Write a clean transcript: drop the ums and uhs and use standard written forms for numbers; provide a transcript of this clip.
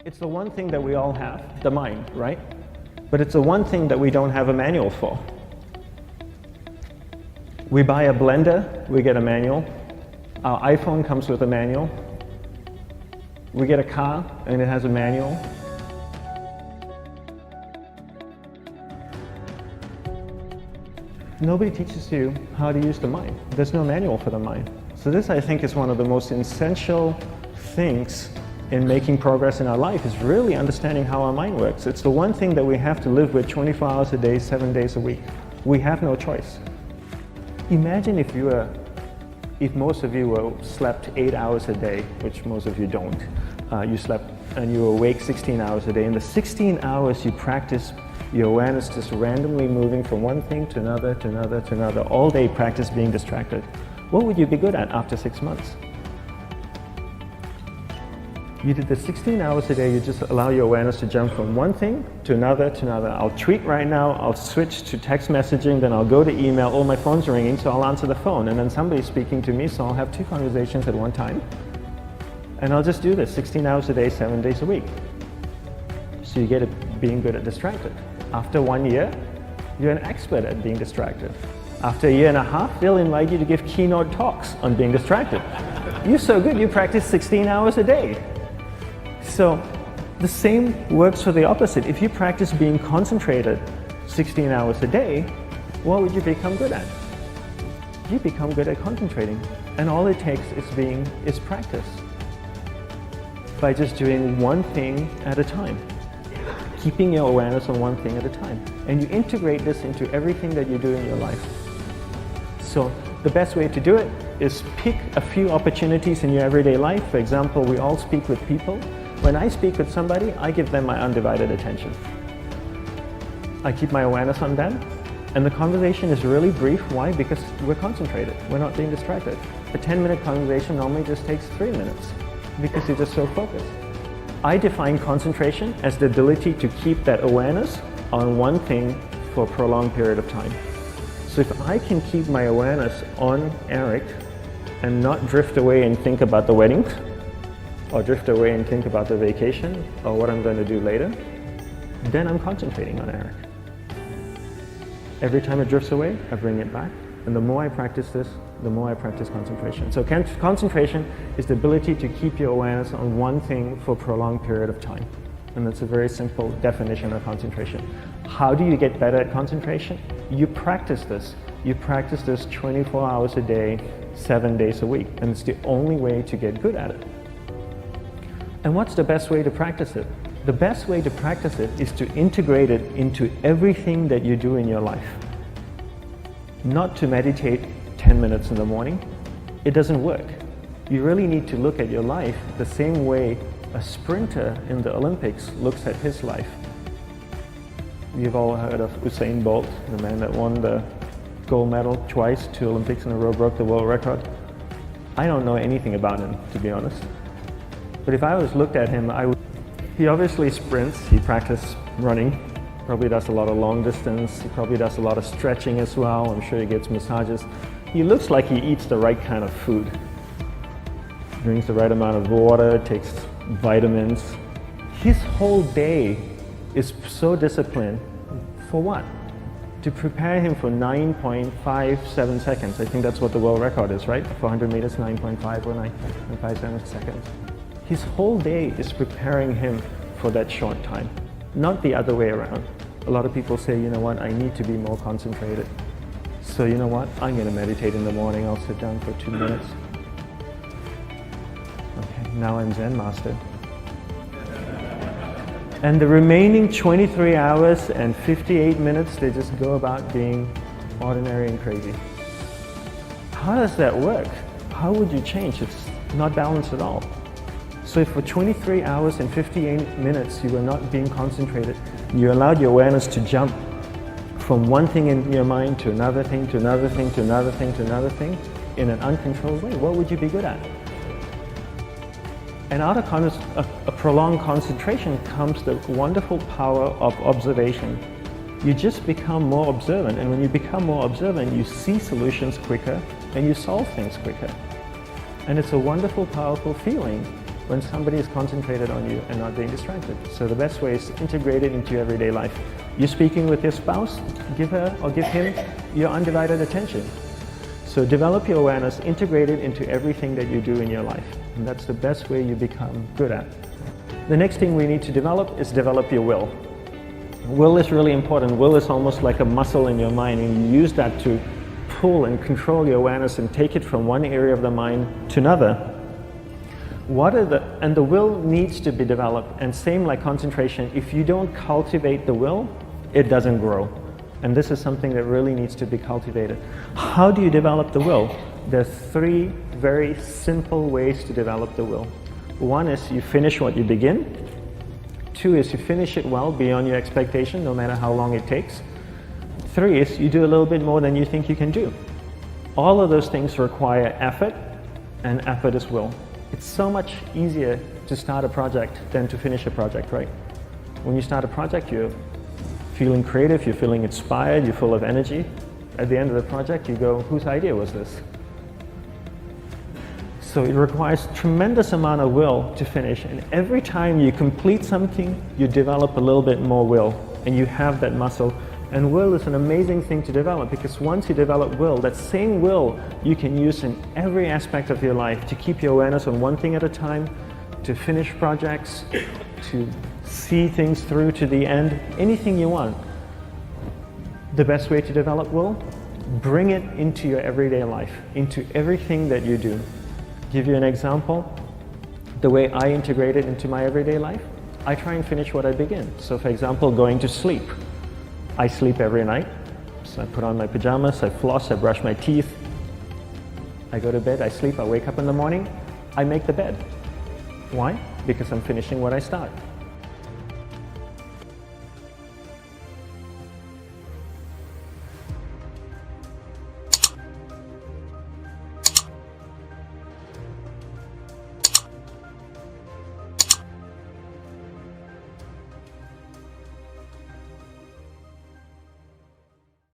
It's the one thing that we all have, the mind, right? But it's the one thing that we don't have a manual for. We buy a blender, we get a manual. Our iPhone comes with a manual. We get a car and it has a manual. Nobody teaches you how to use the mind. There's no manual for the mind. So this, I think, is one of the most essential things in making progress in our life, is really understanding how our mind works. It's the one thing that we have to live with 24 hours a day, 7 days a week. We have no choice. Imagine if most of you slept 8 hours a day, which most of you don't. You slept and you were awake 16 hours a day. In the 16 hours you practice your awareness just randomly moving from one thing to another, to another, to another. All day practice being distracted. What would you be good at after 6 months? You did the 16 hours a day, you just allow your awareness to jump from one thing to another to another. I'll tweet right now, I'll switch to text messaging, then I'll go to email. Oh, my phone's ringing, so I'll answer the phone. And then somebody's speaking to me, so I'll have 2 conversations at one time. And I'll just do this 16 hours a day, 7 days a week. So you get it being good at distracted. After 1 year, you're an expert at being distracted. After a year and a half, they'll invite you to give keynote talks on being distracted. You're so good, you practice 16 hours a day. So the same works for the opposite. If you practice being concentrated 16 hours a day, what would you become good at? You become good at concentrating. And all it takes is practice. By just doing one thing at a time. Keeping your awareness on one thing at a time. And you integrate this into everything that you do in your life. So the best way to do it is pick a few opportunities in your everyday life. For example, we all speak with people. When I speak with somebody, I give them my undivided attention. I keep my awareness on them, and the conversation is really brief. Why? Because we're concentrated. We're not being distracted. A 10-minute conversation normally just takes 3 minutes because you're just so focused. I define concentration as the ability to keep that awareness on one thing for a prolonged period of time. So if I can keep my awareness on Eric and not drift away and think about the wedding, or drift away and think about the vacation, or what I'm going to do later, then I'm concentrating on Eric. Every time it drifts away, I bring it back. And the more I practice this, the more I practice concentration. So concentration is the ability to keep your awareness on one thing for a prolonged period of time. And that's a very simple definition of concentration. How do you get better at concentration? You practice this. You practice this 24 hours a day, 7 days a week. And it's the only way to get good at it. And what's the best way to practice it? The best way to practice it is to integrate it into everything that you do in your life. Not to meditate 10 minutes in the morning. It doesn't work. You really need to look at your life the same way a sprinter in the Olympics looks at his life. You've all heard of Usain Bolt, the man that won the gold medal twice, 2 Olympics in a row, broke the world record. I don't know anything about him, to be honest. But if I was looked at him, he obviously sprints, he practices running, probably does a lot of long distance, he probably does a lot of stretching as well, I'm sure he gets massages. He looks like he eats the right kind of food. Drinks the right amount of water, takes vitamins. His whole day is so disciplined. For what? To prepare him for 9.57 seconds. I think that's what the world record is, right? 400 meters, 9.5 or 9.57 seconds. His whole day is preparing him for that short time, not the other way around. A lot of people say, you know what, I need to be more concentrated. So you know what, I'm going to meditate in the morning, I'll sit down for 2 minutes. Okay, now I'm Zen master. And the remaining 23 hours and 58 minutes, they just go about being ordinary and crazy. How does that work? How would you change? It's not balanced at all. So if for 23 hours and 58 minutes you were not being concentrated, you allowed your awareness to jump from one thing in your mind to another thing, to another thing, to another thing, to another thing, in an uncontrolled way, what would you be good at? And out of a prolonged concentration comes the wonderful power of observation. You just become more observant, and when you become more observant, you see solutions quicker and you solve things quicker. And it's a wonderful, powerful feeling when somebody is concentrated on you and not being distracted. So the best way is to integrate it into your everyday life. You're speaking with your spouse, give her or give him your undivided attention. So develop your awareness, integrate it into everything that you do in your life. And that's the best way you become good at. The next thing we need to develop is develop your will. Will is really important. Will is almost like a muscle in your mind, and you use that to pull and control your awareness and take it from one area of the mind to another. And the will needs to be developed, and same like concentration, if you don't cultivate the will, it doesn't grow. And this is something that really needs to be cultivated. How do you develop the will? There's 3 very simple ways to develop the will. 1 is you finish what you begin. 2 is you finish it well beyond your expectation, no matter how long it takes. 3 is you do a little bit more than you think you can do. All of those things require effort, and effort is will. It's so much easier to start a project than to finish a project, right? When you start a project, you're feeling creative, you're feeling inspired, you're full of energy. At the end of the project, you go, whose idea was this? So it requires tremendous amount of will to finish, and every time you complete something, you develop a little bit more will, and you have that muscle. And will is an amazing thing to develop, because once you develop will, that same will you can use in every aspect of your life to keep your awareness on one thing at a time, to finish projects, to see things through to the end, anything you want. The best way to develop will? Bring it into your everyday life, into everything that you do. Give you an example, the way I integrate it into my everyday life, I try and finish what I begin. So for example, going to sleep. I sleep every night, so I put on my pajamas, I floss, I brush my teeth, I go to bed, I sleep, I wake up in the morning, I make the bed. Why? Because I'm finishing what I start.